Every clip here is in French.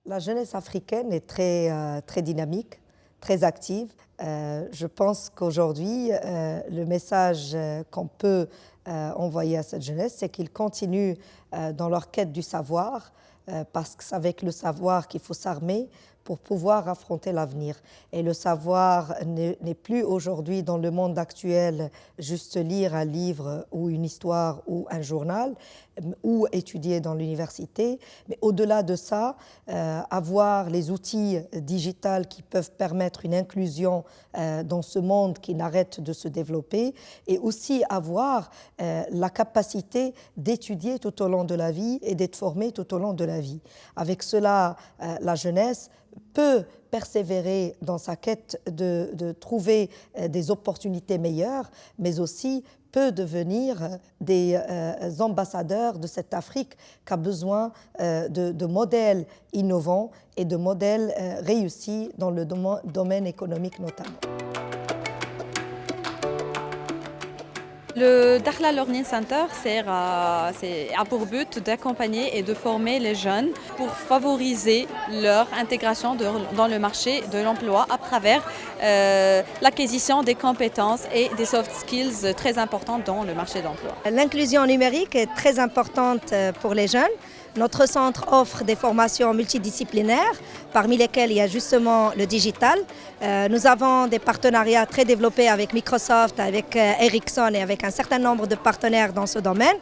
La jeunesse africaine est très dynamique, très active. Je pense qu'aujourd'hui, le message qu'on peut envoyer à cette jeunesse, c'est qu'ils continuent dans leur quête du savoir, parce que c'est avec le savoir qu'il faut s'armer pour pouvoir affronter l'avenir. Et le savoir n'est plus aujourd'hui dans le monde actuel juste lire un livre ou une histoire ou un journal ou étudier dans l'université, mais au-delà de ça, avoir les outils digitaux qui peuvent permettre une inclusion dans ce monde qui n'arrête de se développer et aussi avoir la capacité d'étudier tout au long de la vie et d'être formé tout au long de la vie. Avec cela, la jeunesse peut persévérer dans sa quête de trouver des opportunités meilleures, mais aussi peut devenir des ambassadeurs de cette Afrique qui a besoin de modèles innovants et de modèles réussis dans le domaine économique notamment. Le Dakhla Learning Center a pour but d'accompagner et de former les jeunes pour favoriser leur intégration dans le marché de l'emploi à travers l'acquisition des compétences et des soft skills très importantes dans le marché de l'emploi. L'inclusion numérique est très importante pour les jeunes. Notre centre offre des formations multidisciplinaires, parmi lesquelles il y a justement le digital. Nous avons des partenariats très développés avec Microsoft, avec Ericsson et avec un certain nombre de partenaires dans ce domaine.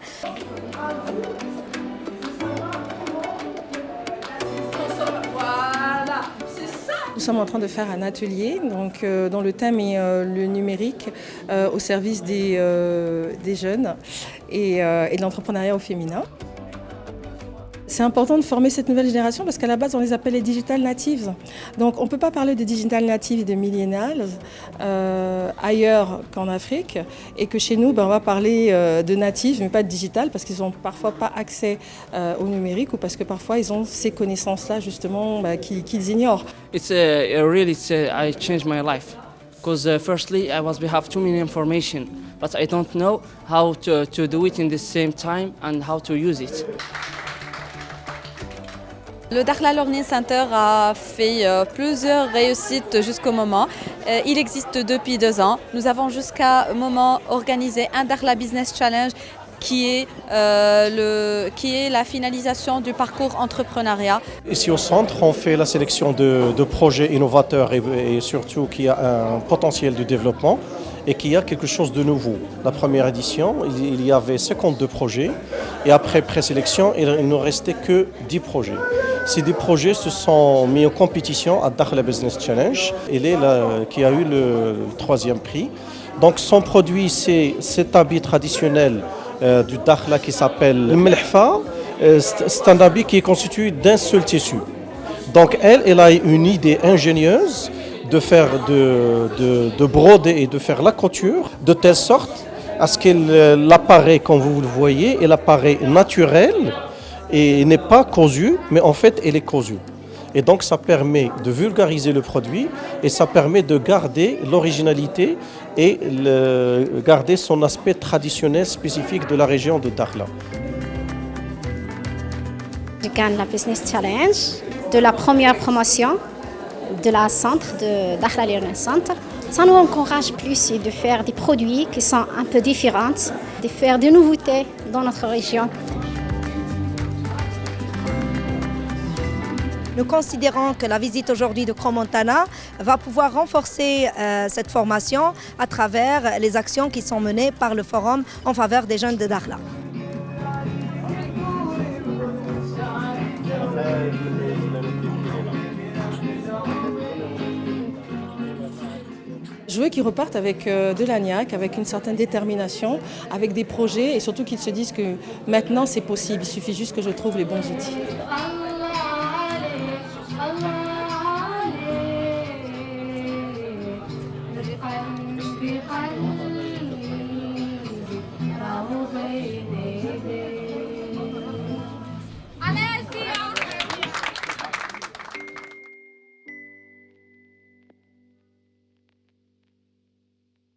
Nous sommes en train de faire un atelier dont le thème est le numérique au service des jeunes et de l'entrepreneuriat au féminin. C'est important de former cette nouvelle génération parce qu'à la base, on les appelle les digital natives. Donc on ne peut pas parler de digital natives et de millennials ailleurs qu'en Afrique et que chez nous, on va parler de natives mais pas de digital parce qu'ils n'ont parfois pas accès au numérique ou parce que parfois ils ont ces connaissances-là justement qu'ils ignorent. I changed my life. Because firstly, I have too many information, but I don't know how to do it in the same time and how to use it. Le Dakhla Learning Center a fait plusieurs réussites jusqu'au moment. Il existe depuis 2 ans. Nous avons jusqu'à un moment organisé un Dakhla Business Challenge qui est la finalisation du parcours entrepreneuriat. Ici au centre, on fait la sélection de projets innovateurs et surtout qui a un potentiel de développement et qui a quelque chose de nouveau. La première édition, il y avait 52 projets et après présélection, il ne restait que 10 projets. Ces 10 projets se sont mis en compétition à Dakhla Business Challenge. Il est là, qui a eu le 3e prix. Donc son produit, c'est cet habit traditionnel du Dakhla qui s'appelle le Melhfa. C'est un habit qui est constitué d'un seul tissu. Donc elle a une idée ingénieuse de faire de broder et de faire la couture de telle sorte à ce que l'appareil, comme vous le voyez, est l'appareil naturel et n'est pas cousu, mais en fait elle est cousue. Et donc ça permet de vulgariser le produit et ça permet de garder l'originalité et garder son aspect traditionnel spécifique de la région de Dakhla. Je gagne la Business Challenge de la première promotion de la centre de Dakhla Learning Center. Ça nous encourage plus de faire des produits qui sont un peu différents, de faire des nouveautés dans notre région. Nous considérons que la visite aujourd'hui de Crans-Montana va pouvoir renforcer cette formation à travers les actions qui sont menées par le Forum en faveur des jeunes de Dakhla. Je veux qu'ils repartent avec de la niaque, avec une certaine détermination, avec des projets et surtout qu'ils se disent que maintenant c'est possible, il suffit juste que je trouve les bons outils. بقلبي